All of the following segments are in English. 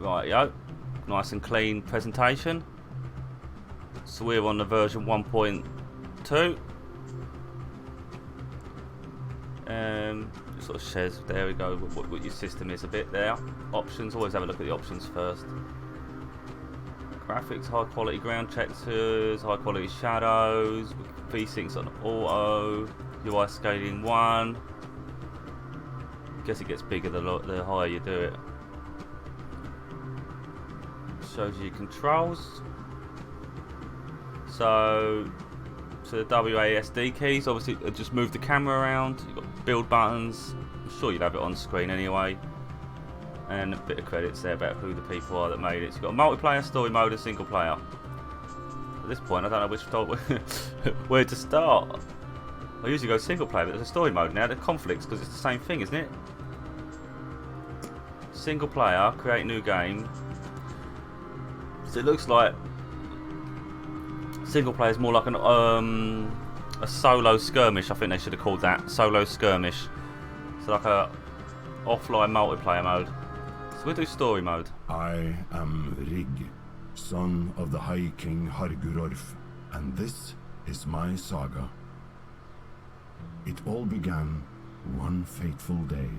Right, yo. Nice and clean presentation. So we're on the version 1.2. It sort of says, there we go, what your system is a bit there. Options, always have a look at the options first. Graphics, high quality ground textures, high quality shadows, V-Syncs on auto, UI scaling 1. Guess it gets bigger the higher you do it. Shows you controls. So the WASD keys, obviously just move the camera around. You've got build buttons. I'm sure you'd have it on screen anyway. And a bit of credits there about who the people are that made it. So you've got a multiplayer, story mode, and single player. At this point, I don't know where to start. I usually go single player, but there's a story mode now. There are conflicts because it's the same thing, isn't it? Single player, create new game. So it looks like single player is more like a solo skirmish. I think they should have called that solo skirmish. So like a offline multiplayer mode. So we'll do story mode. I am Rig, son of the High King Zorf, and this is my saga. It all began one fateful day.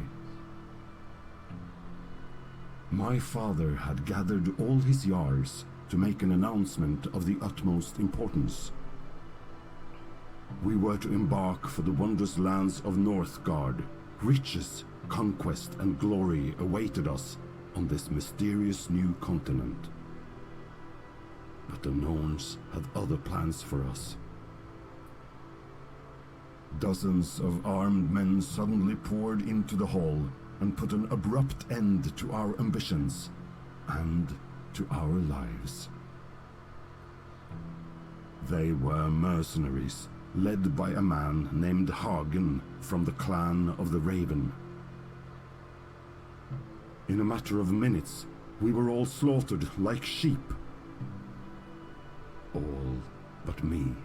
My father had gathered all his Jarls to make an announcement of the utmost importance. We were to embark for the wondrous lands of Northgard. Riches, conquest, and glory awaited us on this mysterious new continent. But the Norns had other plans for us. Dozens of armed men suddenly poured into the hall and put an abrupt end to our ambitions and to our lives. They were mercenaries, led by a man named Hagen from the clan of the Raven. In a matter of minutes, we were all slaughtered like sheep. All but me,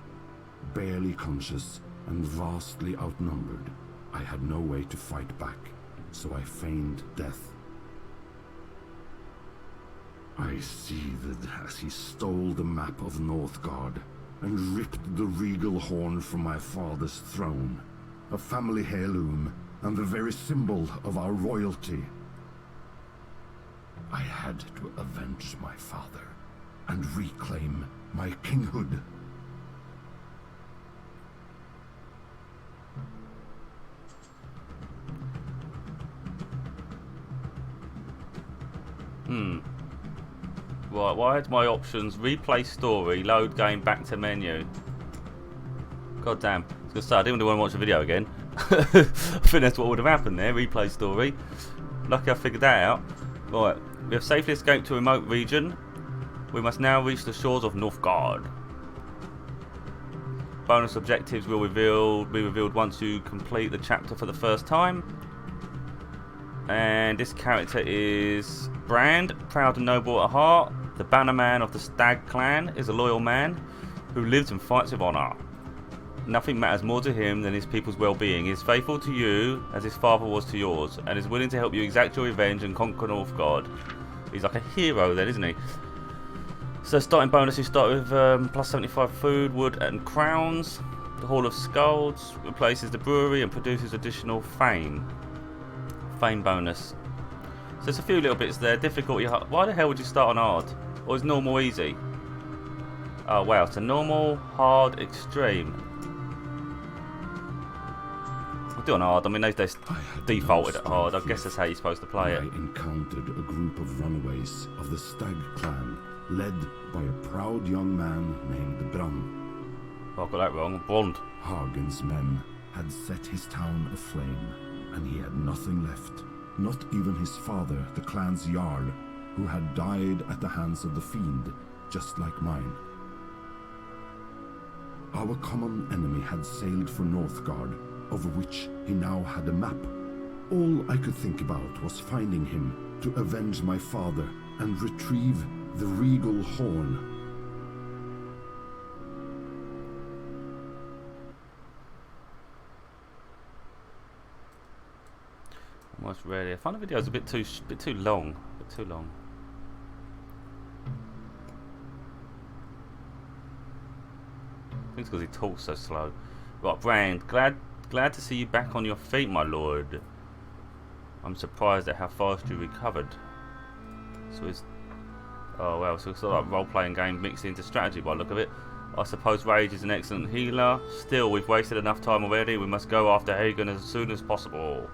barely conscious and vastly outnumbered. I had no way to fight back, so I feigned death. I seethed as he stole the map of Northgard and ripped the regal horn from my father's throne, a family heirloom and the very symbol of our royalty. I had to avenge my father and reclaim my kinghood. Right, why had my options replay story, load game, back to menu? God damn. I was gonna say, I didn't want to watch the video again. I think that's what would have happened there, replay story. Lucky I figured that out. Right, we have safely escaped to a remote region. We must now reach the shores of Northgard. Bonus objectives will be revealed once you complete the chapter for the first time. And this character is Brand, proud and noble at heart. The bannerman of the Stag clan is a loyal man who lives and fights with honour. Nothing matters more to him than his people's well-being. He is faithful to you as his father was to yours, and is willing to help you exact your revenge and conquer Northgard. He's like a hero then, isn't he? So starting bonus, you start with plus 75 food, wood and crowns. The Hall of Skulls replaces the brewery and produces additional fame. Fame bonus. So there's a few little bits there. Difficulty. Why the hell would you start on hard? Or is normal easy? Oh wow, so normal, hard, extreme. We'll do on hard. I mean, they defaulted at hard. I guess that's how you're supposed to play it. I encountered a group of runaways of the Stag clan, led by a proud young man named Bran. Oh, I got that wrong. Blonde. Hagen's men had set his town aflame, and he had nothing left. Not even his father, the clan's Jarl, who had died at the hands of the fiend, just like mine. Our common enemy had sailed for Northgard, of which he now had a map. All I could think about was finding him to avenge my father and retrieve the regal horn. Almost ready. I find the video's a bit too long. think it's because he talks so slow. Right, Brand, glad to see you back on your feet, my lord. I'm surprised at how fast you recovered. So it's... Oh well, so it's sort of like role-playing game mixed into strategy by the look of it. I suppose Rage is an excellent healer. Still, we've wasted enough time already. We must go after Hagen as soon as possible.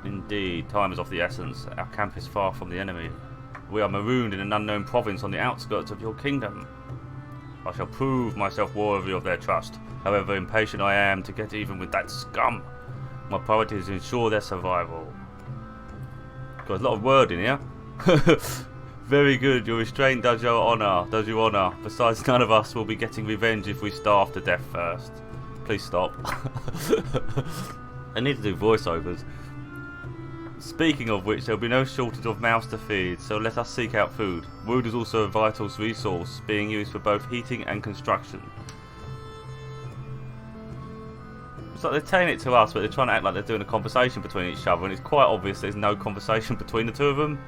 Indeed, time is of the essence. Our camp is far from the enemy. We are marooned in an unknown province on the outskirts of your kingdom. I shall prove myself worthy of their trust, however impatient I am to get even with that scum. My priority is to ensure their survival. Got a lot of word in here. Very good, your restraint does you honour. Besides, none of us will be getting revenge if we starve to death first. Please stop. I need to do voiceovers. Speaking of which, there will be no shortage of mouths to feed, so let us seek out food. Wood is also a vital resource, being used for both heating and construction. It's like they're telling it to us, but they're trying to act like they're doing a conversation between each other, and it's quite obvious there's no conversation between the two of them.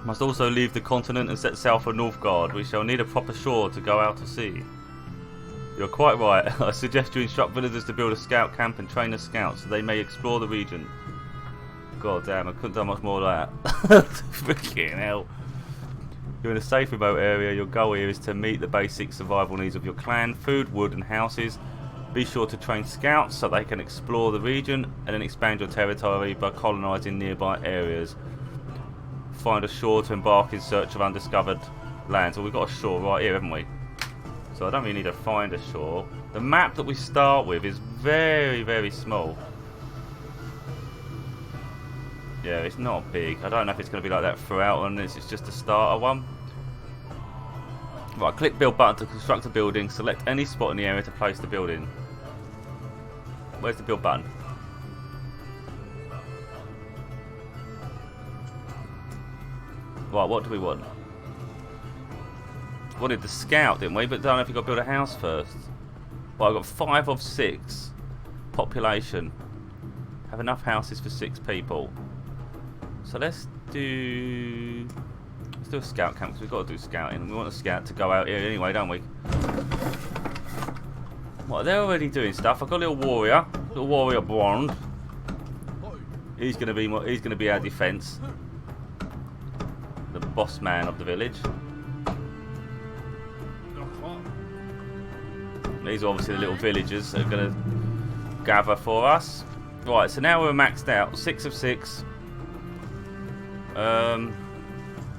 Must also leave the continent and set sail for Northgard. We shall need a proper shore to go out to sea. You're quite right. I suggest you instruct villagers to build a scout camp and train the scouts so they may explore the region. God damn, I couldn't do much more of that. Freaking hell. You're in a safe remote area. Your goal here is to meet the basic survival needs of your clan. Food, wood and houses. Be sure to train scouts so they can explore the region and then expand your territory by colonising nearby areas. Find a shore to embark in search of undiscovered lands. Well, we've got a shore right here, haven't we? So I don't really need to find a shore. The map that we start with is very, very small. Yeah, it's not big. I don't know if it's going to be like that throughout, and it's just a starter one. Right, click build button to construct a building. Select any spot in the area to place the building. Where's the build button? Right, what do we want? Wanted the scout, didn't we? But don't know if you've got to build a house first. Well, I've got 5 of 6 population. Have enough houses for 6 people. So let's do a scout camp, because we've got to do scouting. We want a scout to go out here anyway, don't we? Well, they're already doing stuff. I've got a little warrior blonde. He's gonna be our defence. The boss man of the village. These are obviously the little villagers that are going to gather for us. Right, so now we're maxed out. 6 of 6.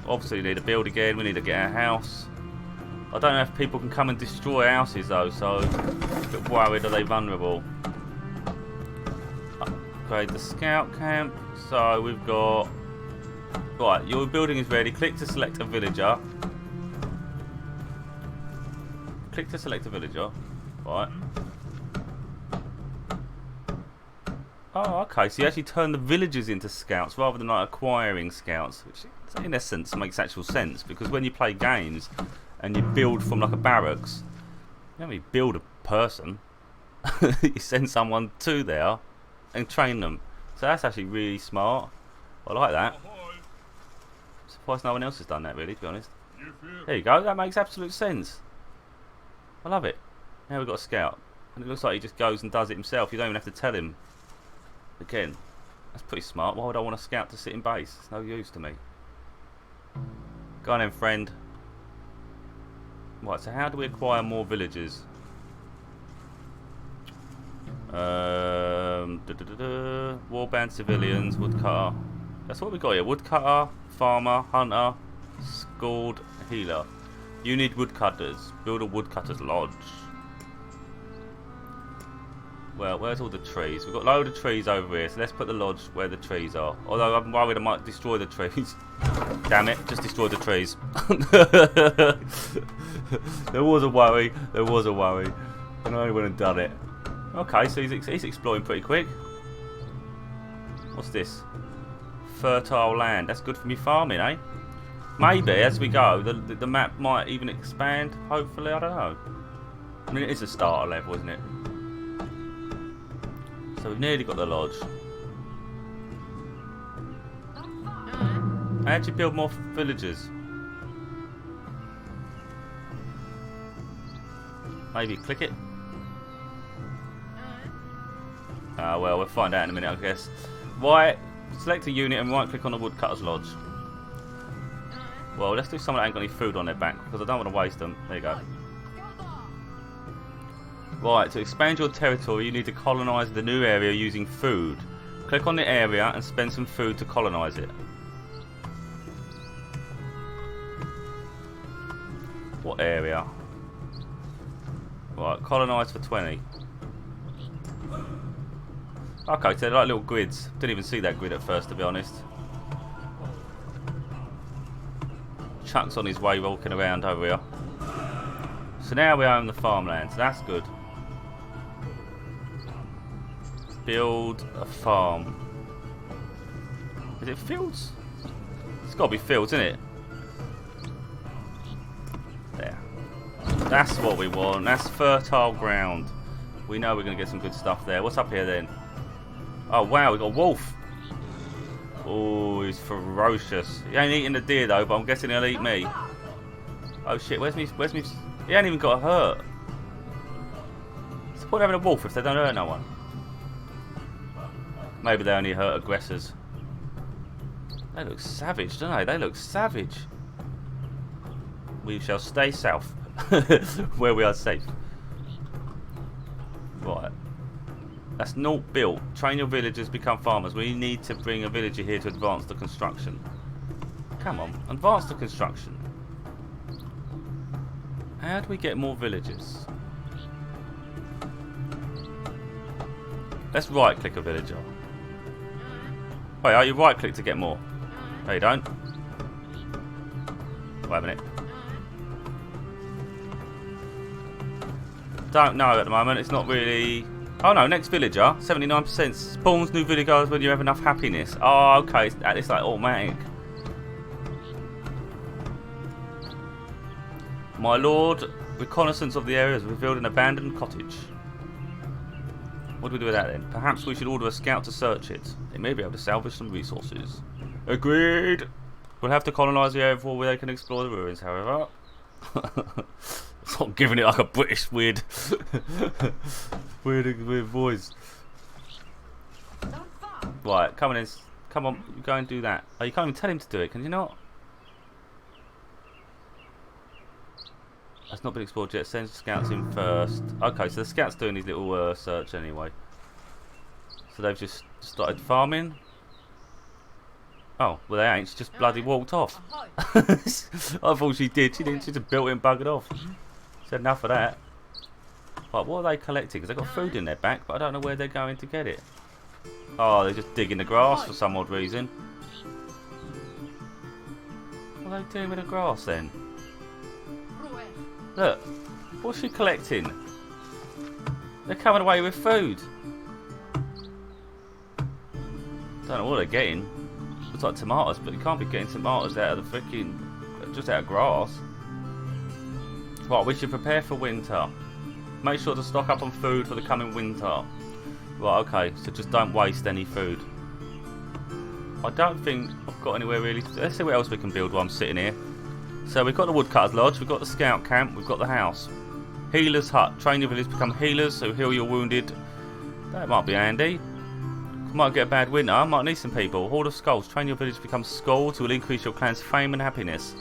Obviously we need to build again. We need to get our house. I don't know if people can come and destroy houses though, so I'm a bit worried. Are they vulnerable? Upgrade the scout camp. So we've got... Right, your building is ready. Click to select a villager. Click to select a villager. Right. Oh, okay. So you actually turn the villagers into scouts rather than like acquiring scouts, which in essence makes actual sense, because when you play games and you build from like a barracks, you don't really build a person. You send someone to there and train them. So that's actually really smart. I like that. Surprised no one else has done that, really, to be honest. There you go. That makes absolute sense. I love it. Now we've got a scout. And it looks like he just goes and does it himself. You don't even have to tell him. Again, that's pretty smart. Why would I want a scout to sit in base? It's no use to me. Go on then, friend. Right, so how do we acquire more villagers? Warband civilians, woodcutter. That's what we got here. Woodcutter, farmer, hunter, schooled, healer. You need woodcutters. Build a woodcutter's lodge. Well, where's all the trees? We've got a load of trees over here, so let's put the lodge where the trees are. Although I'm worried I might destroy the trees. Damn it, just destroy the trees. There was a worry. There was a worry. And I only went and done it. Okay, so he's exploring pretty quick. What's this? Fertile land. That's good for me farming, eh? Maybe as we go, the map might even expand. Hopefully, I don't know. I mean, it is a starter level, isn't it? So we've nearly got the lodge. How do you build more villagers? Maybe click it. Well, we'll find out in a minute, I guess. Right, select a unit and right click on the woodcutter's lodge. Well, let's do someone that ain't got any food on their back because I don't want to waste them. There you go. Right, to expand your territory, you need to colonise the new area using food. Click on the area and spend some food to colonise it. What area? Right, colonise for 20. Okay, so they're like little grids. Didn't even see that grid at first, to be honest. Chuck's on his way walking around over here. So now we own the farmland, so that's good. Build a farm. Is it fields? It's got to be fields, isn't it? There. That's what we want. That's fertile ground. We know we're going to get some good stuff there. What's up here then? Oh wow, we got a wolf. Oh, he's ferocious. He ain't eating the deer though, but I'm guessing he'll eat me. Oh shit, where's me? He ain't even got hurt. What's the point of having a wolf if they don't hurt no one? Maybe they only hurt aggressors. They look savage, don't they? They look savage. We shall stay south, where we are safe. Right. That's not built. Train your villagers, become farmers. We need to bring a villager here to advance the construction. Come on, advance the construction. How do we get more villagers? Let's right click a villager. Wait, are you right click to get more? No, you don't. Wait a minute. Don't know at the moment. It's not really. Oh no, next villager, 79%. Spawns new villagers when you have enough happiness. Oh, okay, it's like automatic. My lord, reconnaissance of the area has revealed an abandoned cottage. What do we do with that then? Perhaps we should order a scout to search it. They may be able to salvage some resources. Agreed! We'll have to colonise the area before they can explore the ruins, however. It's not giving it like a British weird voice. Right, come on in. Come on, you go and do that. Oh, you can't even tell him to do it, can you not? That's not been explored yet. Send scouts in first. Okay, so the scouts doing his little search anyway. So they've just started farming. Oh, well they ain't. She just bloody walked off. I thought she did. She didn't. She just built it and buggered off. Said enough of that. Right, what are they collecting? Because they've got food in their back, but I don't know where they're going to get it. Oh, they're just digging the grass for some odd reason. What are they doing with the grass then? Look, what's she collecting? They're coming away with food. Don't know what they're getting. Looks like tomatoes, but you can't be getting tomatoes out of the freaking, just out of grass. Right, we should prepare for winter. Make sure to stock up on food for the coming winter. Right, okay, so just don't waste any food. I don't think I've got anywhere really. Let's see what else we can build while I'm sitting here. So we've got the woodcutter's lodge, we've got the scout camp, we've got the house. Healer's hut. Train your villagers to become healers, so heal your wounded. That might be handy. Might get a bad winter, might need some people. Horde of skulls. Train your village to become skulls, who will increase your clan's fame and happiness.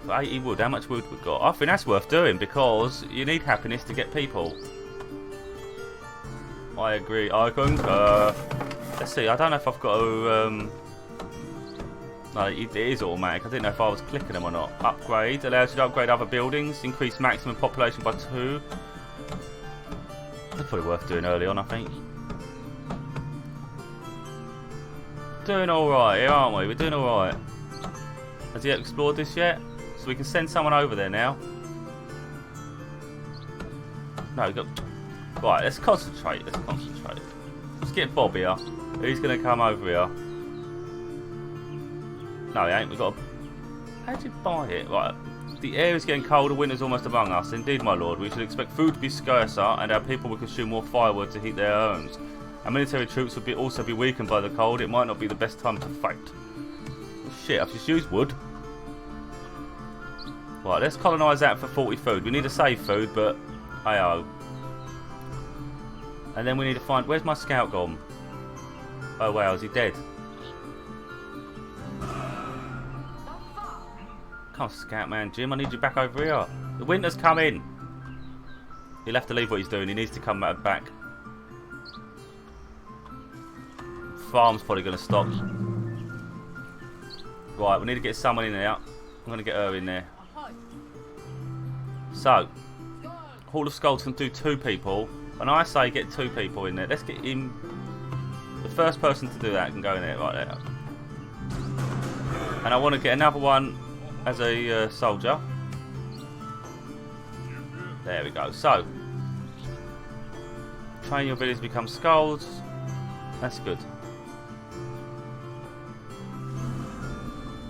For 80 wood, how much wood we've got? I think that's worth doing because you need happiness to get people. I agree, I concur. Let's see, I don't know if I've got to... No, it is automatic. I didn't know if I was clicking them or not. Upgrade. Allows you to upgrade other buildings. Increase maximum population by 2. That's probably worth doing early on, I think. Doing alright here, aren't we? We're doing alright. Has he explored this yet? So we can send someone over there now. No, we got... Right, let's concentrate. Let's concentrate. Let's get Bob here. He's going to come over here. No, he ain't. We've got to... How did you buy it? Right. The air is getting colder. Winter's almost among us. Indeed, my lord. We should expect food to be scarcer, and our people will consume more firewood to heat their homes. Our military troops will also be weakened by the cold. It might not be the best time to fight. Shit, I've just used wood. Right, let's colonise that for 40 food. We need to save food, but hey-oh. And then we need to find... Where's my scout gone? Oh, wow, is he dead? Come on, scout man. Jim, I need you back over here. The winter's coming. He'll have to leave what he's doing. He needs to come back. Farm's probably going to stop. Right, we need to get someone in there. I'm going to get her in there. So, Hall of Skulls can do 2 people. And I say get 2 people in there. Let's get him. The first person to do that can go in there right there. And I want to get another one as a soldier. There we go. So, train your village to become skulls. That's good.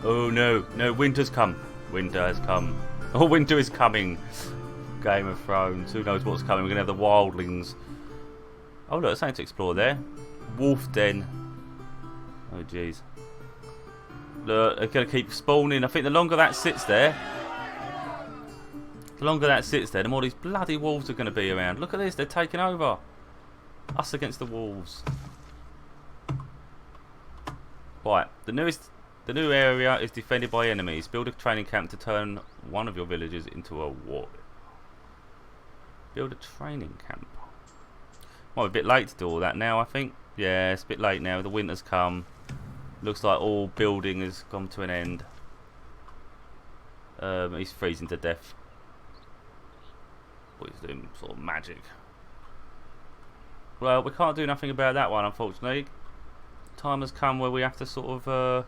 Oh no, no, winter's come. Winter has come. Oh, winter is coming. Game of Thrones. Who knows what's coming? We're going to have the wildlings. Oh look, there's something to explore there. Wolf den. Oh jeez. Look, they're going to keep spawning. I think the longer that sits there, the more these bloody wolves are going to be around. Look at this, they're taking over. Us against the wolves. Right, the new area is defended by enemies. Build a training camp to turn one of your villages into a warrior. Build a training camp. Might be a bit late to do all that now, I think. Yeah, it's a bit late now. The winter's come. Looks like all building has come to an end. He's freezing to death. What he's doing, sort of magic. Well, we can't do nothing about that one, unfortunately. Time has come where we have to sort of, I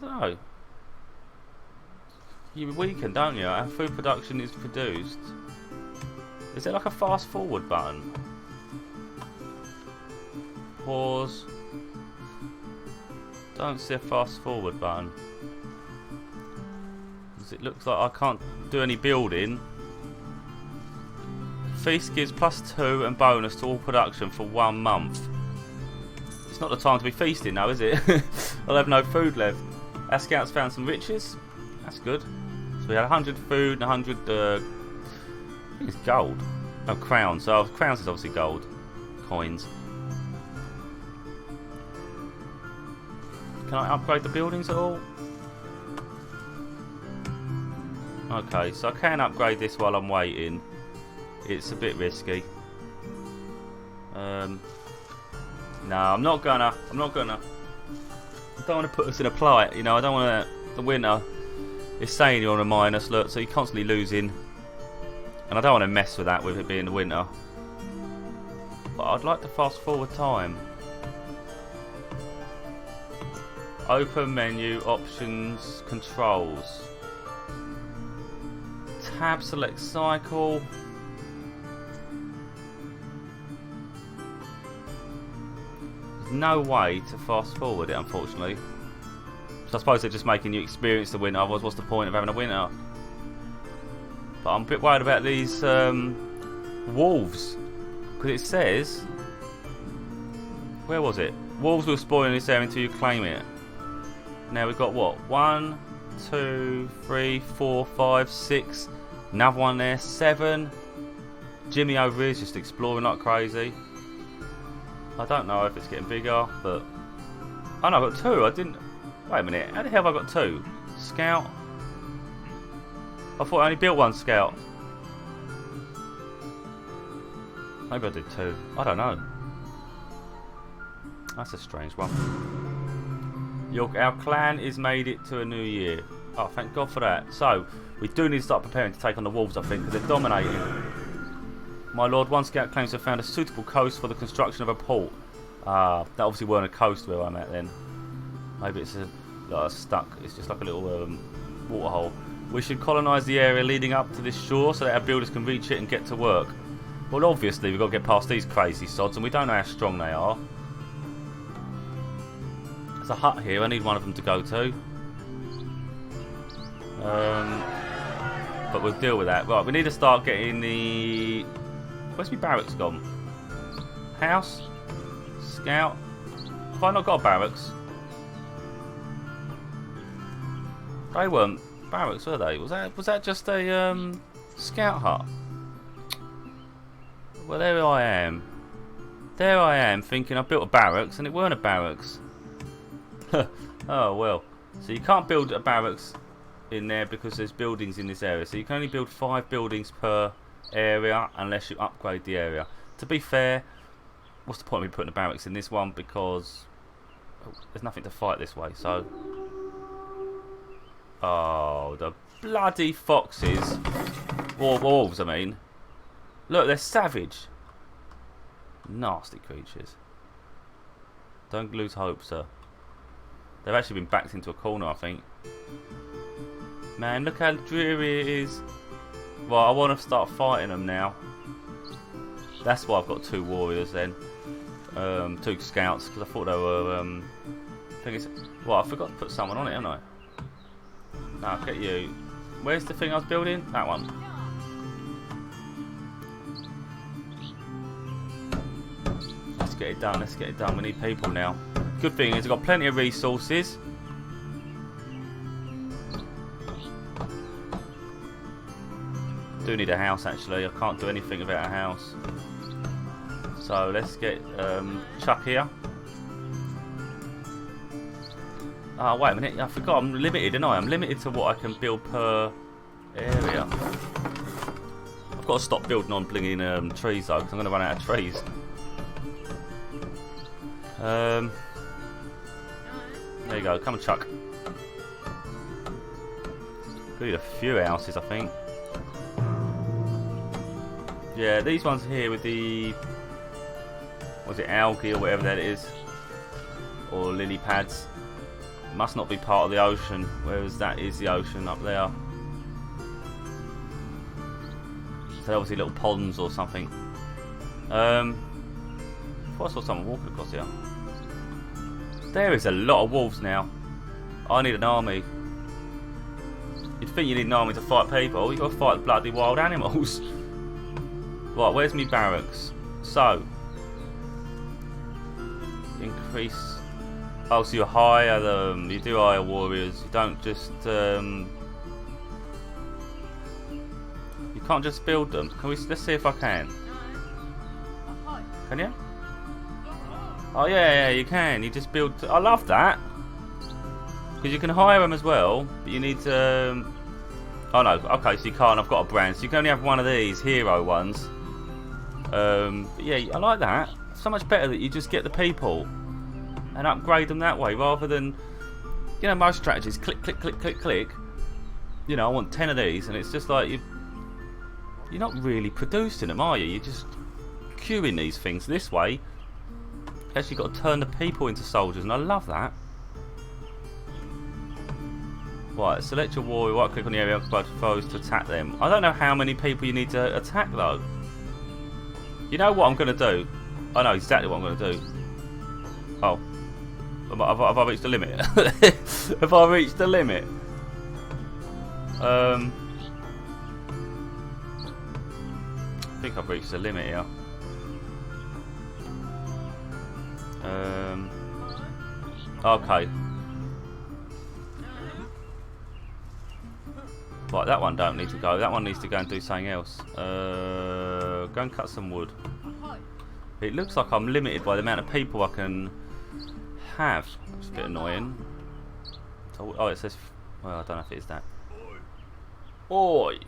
don't know. You weaken, don't you? Our food production is produced. Is there like a fast forward button? Pause. Don't see a fast forward button. It looks like I can't do any building. Feast gives +2 and bonus to all production for 1 month. It's not the time to be feasting now, is it? I'll have no food left. Our scouts found some riches. That's good. So we had 100 food and 100 I think it's gold. Oh, crowns. So crowns is obviously gold. Coins. Can I upgrade the buildings at all? Okay, so I can upgrade this while I'm waiting. It's a bit risky. No, I'm not gonna. I don't want to put us in a plight, you know. I don't want to. The winter is saying you're on a minus, look, so you're constantly losing. And I don't want to mess with that with it being the winter. But I'd like to fast forward time. Open menu, options, controls. Tab, select cycle. There's no way to fast forward it, unfortunately. So I suppose they're just making you experience the winter, otherwise what's the point of having a winter? But I'm a bit worried about these wolves. Because it says... Where was it? Wolves will spoil in this area until you claim it. Now we've got what? 1, 2, 3, 4, 5, 6. Another one there. 7. Jimmy over here is just exploring like crazy. I don't know if it's getting bigger, but... Oh no, I've got 2. I didn't... Wait a minute. How the hell have I got 2? Scout. I thought I only built 1 scout. Maybe I did 2. I don't know. That's a strange one. Our clan is made it to a new year. Oh, thank God for that. So, we do need to start preparing to take on the wolves, I think, because they're dominating. My lord, 1 scout claims to have found a suitable coast for the construction of a port. That obviously weren't a coast where I'm at then. Maybe it's stuck. It's just like a little waterhole. We should colonise the area leading up to this shore so that our builders can reach it and get to work. Well, obviously, we've got to get past these crazy sods, and we don't know how strong they are. There's a hut here. I need one of them to go to. But we'll deal with that. Right, we need to start getting the... Where's my barracks gone? House? Scout? Have I not got barracks? They weren't barracks, were they? Was that just a scout hut? Well, there I am. There I am, thinking I built a barracks, and it weren't a barracks. Oh well. So you can't build a barracks in there because there's buildings in this area. So you can only build 5 buildings per area unless you upgrade the area. To be fair, what's the point of me putting a barracks in this one? Because there's nothing to fight this way. So, oh, the bloody foxes, or wolves, I mean. Look, they're savage, nasty creatures. Don't lose hope, sir. They've actually been backed into a corner, I think. Man, look how dreary it is. Right, I want to start fighting them now. That's why I've got 2 warriors then. 2 scouts, because I thought they were... Well, I forgot to put someone on it, haven't I? No, I'll get you. Where's the thing I was building? That one. Let's get it done, let's get it done. We need people now. Good thing is I've got plenty of resources. Do need a house actually. I can't do anything without a house. So let's get Chuck here. Oh wait a minute, I forgot I'm limited, didn't I? I'm limited to what I can build per area. I've got to stop building on blinging trees though, because I'm going to run out of trees. There you go, come on Chuck. We need a few houses I think. Yeah, these ones here with the... Was it algae or whatever that is? Or lily pads. Must not be part of the ocean, whereas that is the ocean up there. So obviously little ponds or something. I thought I saw someone walking across here. There is a lot of wolves now. I need an army. You'd think you need an army to fight people. You've got to fight the bloody wild animals. Right, where's me barracks? So, increase. Oh, so you hire them. You do hire warriors. You don't just. You can't just build them. Can we? Let's see if I can. Can you? Oh yeah, you can. You just build. I love that. Because you can hire them as well, but you need to. Oh no. Okay, so you can't. I've got a brand, so you can only have one of these hero ones. But yeah, I like that. So much better that you just get the people and upgrade them that way rather than, you know, most strategies click, click, click, click, click. You know, I want 10 of these, and it's just like you're not really producing them, are you? You're just queuing these things this way. You actually got to turn the people into soldiers, and I love that. Right, select your warrior, right click on the area occupied for foes to attack them. I don't know how many people you need to attack though. You know what I'm going to do? I know exactly what I'm going to do. Oh. Have I reached the limit? Have I reached the limit? I think I've reached the limit here. Okay. Right, that one don't need to go. That one needs to go and do something else. Go and cut some wood. It looks like I'm limited by the amount of people I can have. It's a bit annoying. Oh, it says... Well, I don't know if it is that. Oi!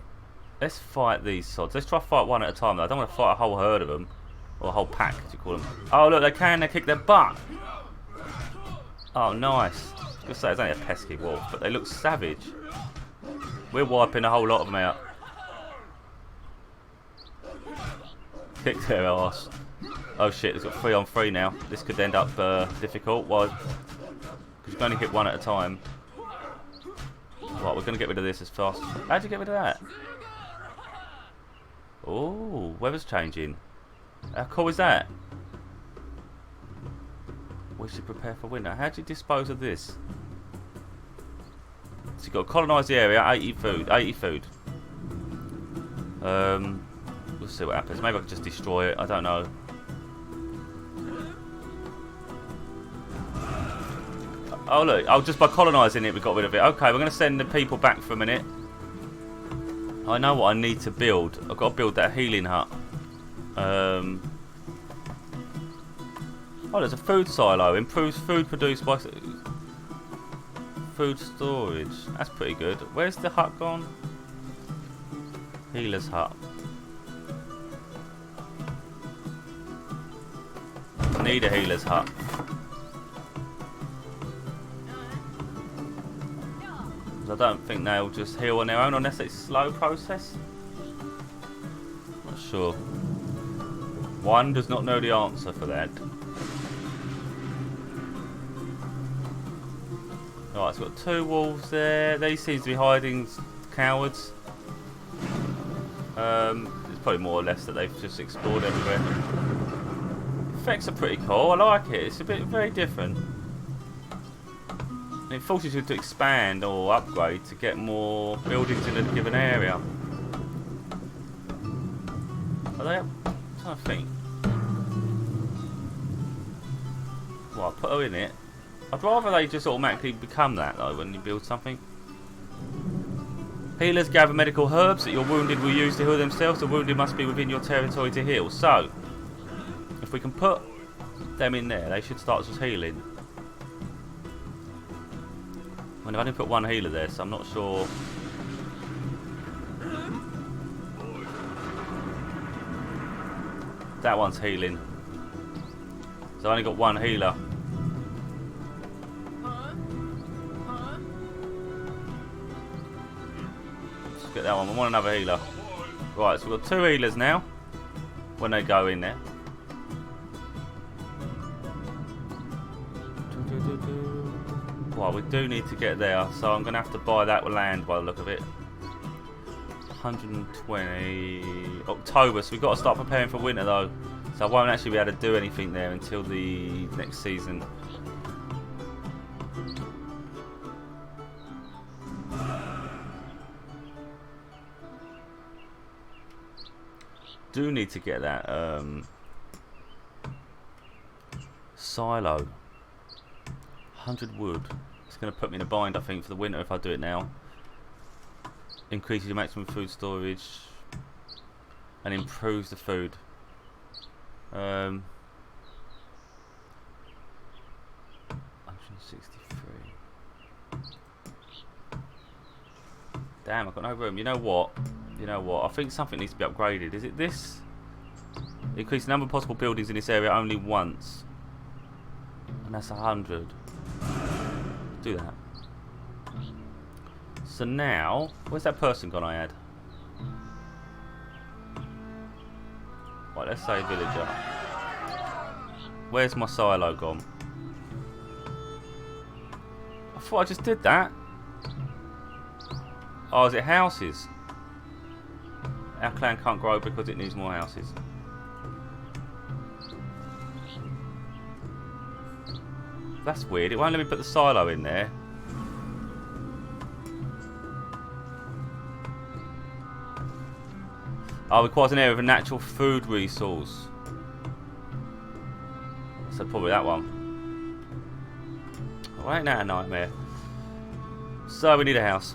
Let's fight these sods. Let's try to fight one at a time though. I don't want to fight a whole herd of them. Or a whole pack, as you call them. Oh, look, they kick their butt! Oh, nice. I was going to say, it's only a pesky wolf, but they look savage. We're wiping a whole lot of them out. Kick their ass. Oh shit, it's got 3 on 3 now. This could end up difficult. Why? Because you can only hit one at a time. Right, we're going to get rid of this as fast. How'd you get rid of that? Oh, weather's changing. How cool is that? We should prepare for winter. How do you dispose of this? So you've got to colonise the area, 80 food. 80 food. We'll see what happens. Maybe I can just destroy it. I don't know. Oh look, oh just by colonising it we got rid of it. Okay, we're going to send the people back for a minute. I know what I need to build. I've got to build that healing hut. Oh, there's a food silo. Improves food produced by food storage. That's pretty good. Where's the hut gone? Healer's hut. I need a healer's hut. I don't think they'll just heal on their own unless it's a slow process. Not sure. One does not know the answer for that. Alright, so we've got 2 wolves there. These seem to be hiding cowards. It's probably more or less that they've just explored everywhere. Effects are pretty cool. I like it. It's a bit very different. And it forces you to expand or upgrade to get more buildings in a given area. Are they up? I'm trying to think. Well, I'll put her in it. I'd rather they just automatically become that though when you build something. Healers gather medical herbs that your wounded will use to heal themselves. The wounded must be within your territory to heal. So, if we can put them in there, they should start just healing. I've only put 1 healer there, so I'm not sure. That one's healing. So I only got 1 healer. Let's get that one. I want another healer. Right, so we've got 2 healers now. When they go in there. Well, we do need to get there, so I'm going to have to buy that land by the look of it. 120 October, so we've got to start preparing for winter though. So I won't actually be able to do anything there until the next season. Do need to get that silo. 100 wood. It's going to put me in a bind, I think, for the winter if I do it now. Increases your maximum food storage and improves the food. 163. Damn, I've got no room. You know what? You know what? I think something needs to be upgraded. Is it this? Increase the number of possible buildings in this area only once. And that's 100. Do that. So now, where's that person gone I had? Right, let's say villager. Where's my silo gone? I thought I just did that. Oh, is it houses? Our clan can't grow because it needs more houses. That's weird. It won't let me put the silo in there. Oh, requires an area with a natural food resource. So probably that one. Oh, ain't that a nightmare? So we need a house.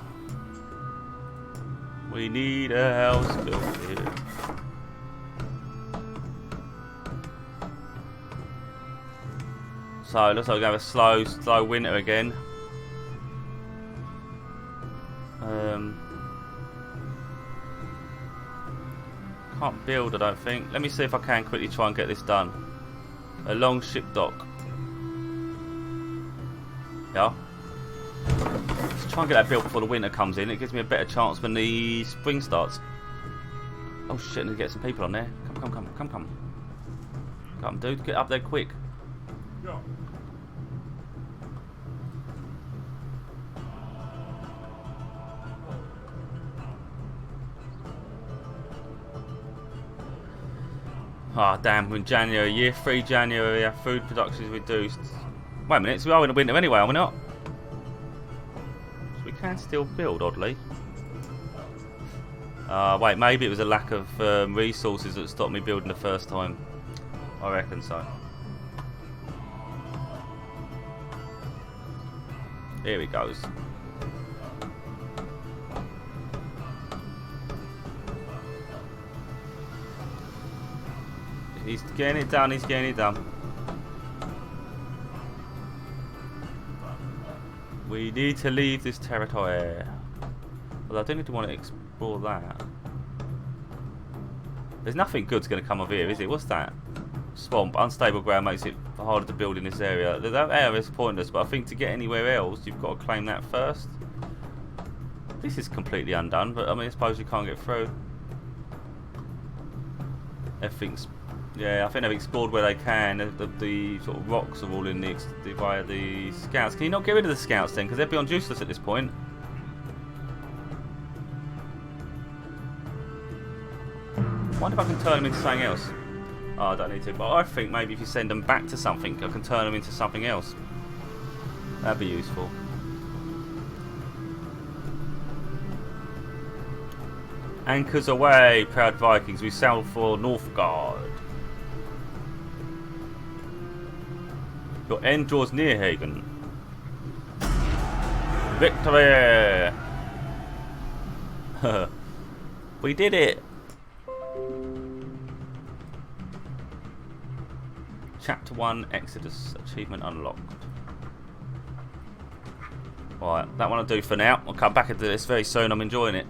We need a house built here. So it looks like we're going to have a slow winter again. Can't build, I don't think. Let me see if I can quickly try and get this done. A long ship dock. Yeah. Let's try and get that built before the winter comes in. It gives me a better chance when the spring starts. Oh shit, I need to get some people on there. Come. Come, dude. Get up there quick. Yeah. Ah, damn, we're in January. Year 3 January, our food production is reduced. Wait a minute, so we are in the winter anyway, are we not? So we can still build, oddly. Wait, maybe it was a lack of resources that stopped me building the first time. I reckon so. Here he goes. He's getting it done, he's getting it done. We need to leave this territory. Well, I don't need to want to explore that. There's nothing good's going to come of here, is it? What's that? Swamp. Unstable ground makes it harder to build in this area. That area is pointless, but I think to get anywhere else, you've got to claim that first. This is completely undone, but I mean, I suppose you can't get through. Everything's... Yeah, I think they've explored where they can. The sort of rocks are all in via the scouts. Can you not get rid of the scouts then? Because they're beyond useless at this point. I wonder if I can turn them into something else. Oh, I don't need to. But I think maybe if you send them back to something, I can turn them into something else. That'd be useful. Anchors away, proud Vikings. We sail for Northgard. Your end draws near, Hagen. Victory! We did it! Chapter 1, Exodus. Achievement unlocked. Alright, that one I'll do for now. I'll come back and do this very soon. I'm enjoying it.